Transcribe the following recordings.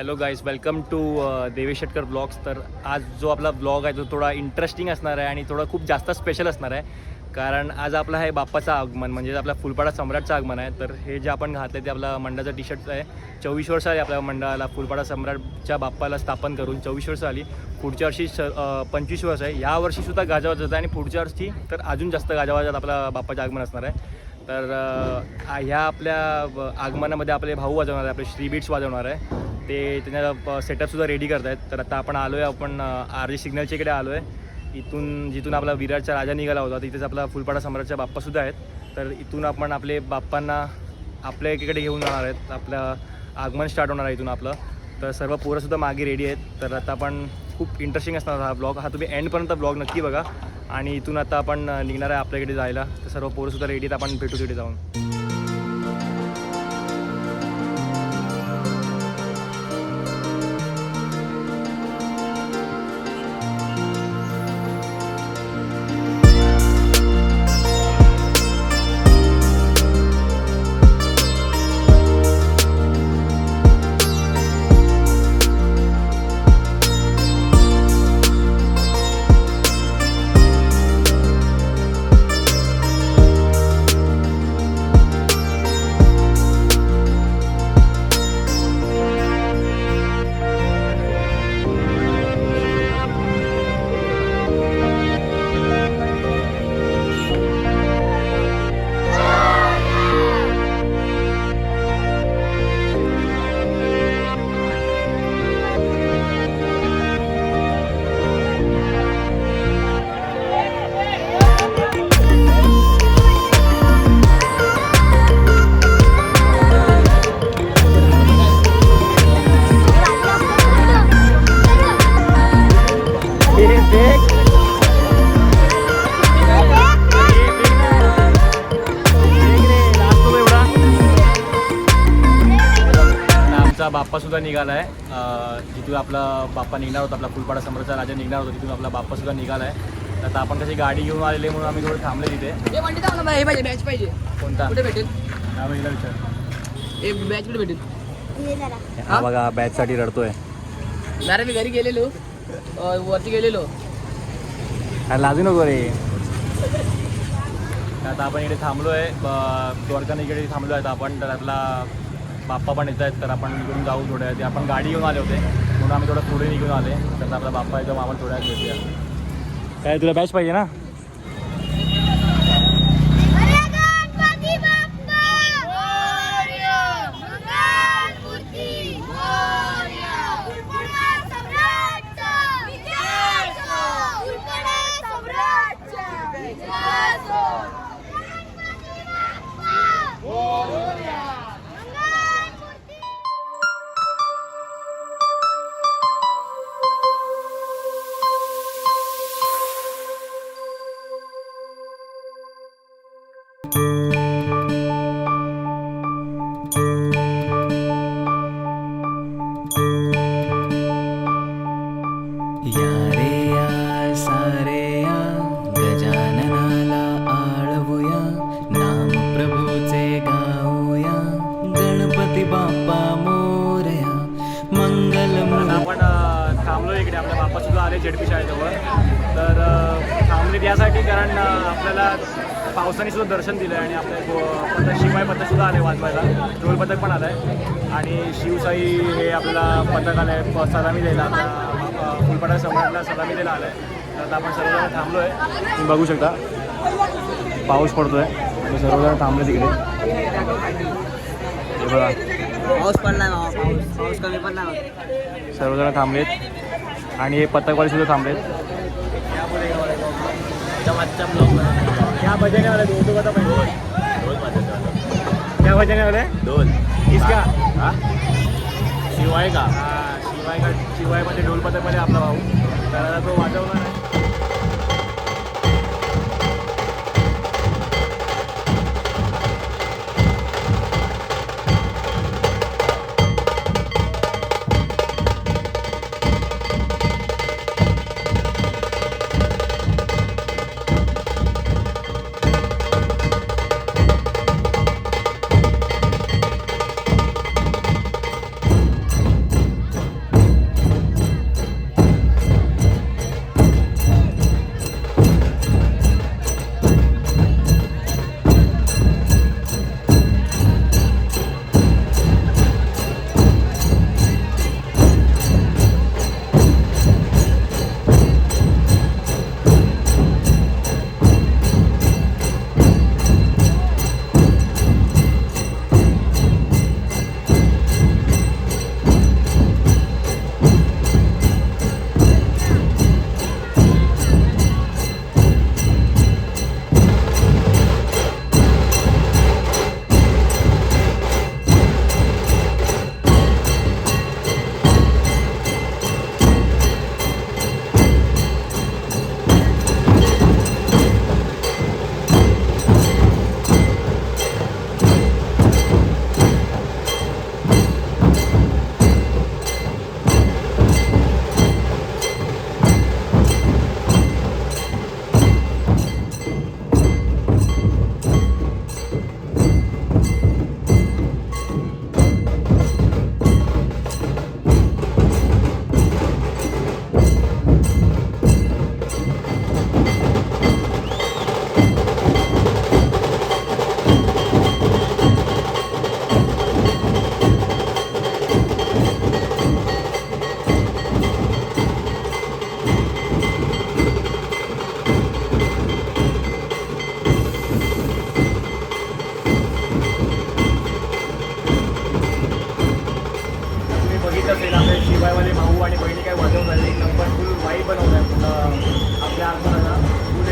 Hello guys, welcome to Devesh Shetkar blogs. तर आज जो आपला ब्लॉग आहे तो थोडा इंटरेस्टिंग असणार आहे आणि थोडा खूप जास्त स्पेशल असणार आहे. कारण आज आपला आहे बाप्पाचं आगमन, म्हणजे आपला फुलपाडा सम्राटचं आगमन आहे. तर हे जे आपण घातलं ते आपला मंडळाचं टी शर्ट आहे. 24 वर्ष आली आपल्या मंडळाला फुलपाडा सम्राटच्या बाप्पाला स्थापन करून 24 वर्ष आली. पुढच्या वर्षी 25 वर्ष आहे. या वर्षीसुद्धा गाजावाज होतं आणि पुढच्या वर्षी तर अजून जास्त गाजावाजात आपला बाप्पाचं आगमन असणार आहे. तर ह्या आपल्या आगमनामध्ये आपले भाऊ वाजवणार आहे, आपले श्री बीट्स वाजवणार आहे. ते त्यांना सेटअपसुद्धा रेडी करत आहेत. तर आता आपण आलो आहे, आपण RJ सिग्नलच्या इकडे आलो आहे. इथून जिथून आपला विराटचा राजा निघाला होता तिथेच आपला फुलपाडा सम्राटचा बाप्पासुद्धा आहेत. तर इथून आपण आपले बाप्पांना आपल्या इकडे घेऊन जाणार आहेत. आपलं आगमन स्टार्ट होणार आहे इथून आपलं. तर सर्व पोरंसुद्धा मागे रेडी आहेत. तर आता आपण खूप इंटरेस्टिंग असणार हा ब्लॉग. तुम्ही एंडपर्यंत ब्लॉग नक्की बघा. आणि इथून आता आपण निघणार आहे आपल्याकडे जायला. तर सर्व पोरंसुद्धा रेडी आहेत, आपण भेटू तिथे जाऊन. बाप्पासुद्धा निघाला आहे. जिथून आपला बाप्पा निघणार होता, आपला फुलपाडा सम्राटचा राजा निघणार होता, तिथून आपला बाप्पासुद्धा निघाला आहे. आता आपण कशी गाडी घेऊन आलेले म्हणून आम्ही थोडं थांबले तिथे. बॅच पाहिजे कोणता कुठे भेटेल? हा बघितला विचार. एक बॅच कुठे भेटेल? हा बघा बॅचसाठी रडतोय. जरा मी घरी गेलेलो, वरती गेलेलो. लाजू नको रे. आता आपण इकडे थांबलो आहे, द्वारकाने इकडे थांबलो आहेत आपण. तर आपला बाप्पा पण येत आहेत. तर आपण निघून जाऊ थोड्या. ते आपण गाडी घेऊन आले होते म्हणून आम्ही थोडं पुढे निघून आले. तर आपला बाप्पा एकदम आम्हाला थोड्या भेटूया. काय तुला बॅच पाहिजे ना? जेडपी शाळेजवळ. तर थांबलेत यासाठी कारण आपल्याला पावसाने सुद्धा दर्शन दिलं आहे आणि आपले शिवाय पथकसुद्धा आले वाजवायला. ढोल पथक पण आलं आहे आणि शिवसाई हे आपल्याला पथक आलं आहे सलामी द्यायला, आपल्या फुलपाडा सम्राटला सलामी द्यायला आलं आहे. तर आता आपण सर्वजण थांबलो आहे. तुम्ही बघू शकता पाऊस पडतो आहे आणि सर्वजण थांबले तिकडे. हे बघा पाऊस पडला, पाऊस कमी पडला. सर्वजण थांबलेत आणि हे पथकवाले सुद्धा थांबलेत. क्या बजाने वाला है? तो बता पहले. क्या बजाने वाला है? ढोल. इसका शिवाय का? शिवायमध्ये ढोल पथकमध्ये आपला भाऊ. तर तो वाजवणार आहे.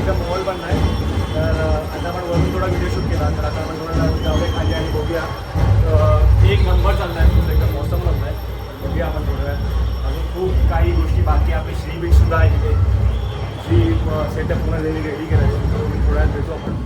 एकदम मॉल पण नाही. तर आता आपण वरून थोडा व्हिडिओ शूट केला, तर आता आपण थोडं जाऊया खाली आणि बघूया. एक नंबर चालला आहे, तुमचं एकदम मौसम चालला आहे. बघूया आपण थोड्या वेळात. अजून खूप काही गोष्टी बाकी. आपली श्री बीचसुद्धा आहे तिथे. श्री सेटअप पूर्ण रेडी करायचं, तर थोड्या वेळात भेटू आपण.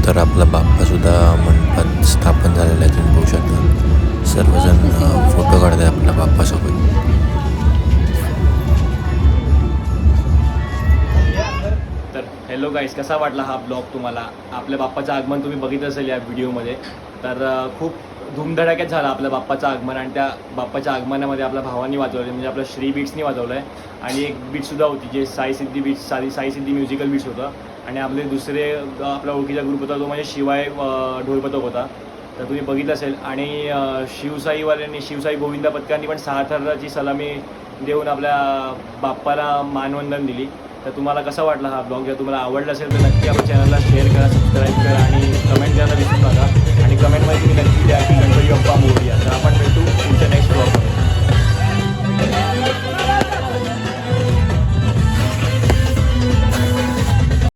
तर आपला बाप्पासुद्धा मंडपात स्थापन झालेला आहे, तुम्ही बघू शकता. सर्वजण फोटो काढतात आपल्या बाप्पासोबत. तर हॅलो गाईज, कसा वाटला हा ब्लॉग तुम्हाला? आपल्या बाप्पाचं आगमन तुम्ही बघितलं असेल या व्हिडिओमध्ये. तर खूप धूमधडाक्यात झालं आपल्या बाप्पाचं आगमन, आणि त्या बाप्पाच्या आगमनामध्ये आपल्या भावांनी वाजवलं, म्हणजे आपल्या श्री बीट्सनी वाजवलं आहे. आणि एक बीटसुद्धा होती जे साई सिद्धी बीट्स, साई सिद्धी म्युझिकल बीट्स होतं. आणि आपले दुसरे आपला ओळखीचा ग्रुप होता तो म्हणजे शिवाय ढोलपथक होता, तर तुम्ही बघितलं असेल. आणि शिवसाईवाल्यांनी, शिवसाई गोविंदा पथकांनी पण 6 थराची सलामी देऊन आपल्या बाप्पाला मानवंदन दिली. तर तुम्हाला कसा वाटला हा ब्लॉग? जर तुम्हाला आवडला असेल तर नक्की आपल्या चॅनलला शेअर करा, सबस्क्राईब करा आणि कमेंट करा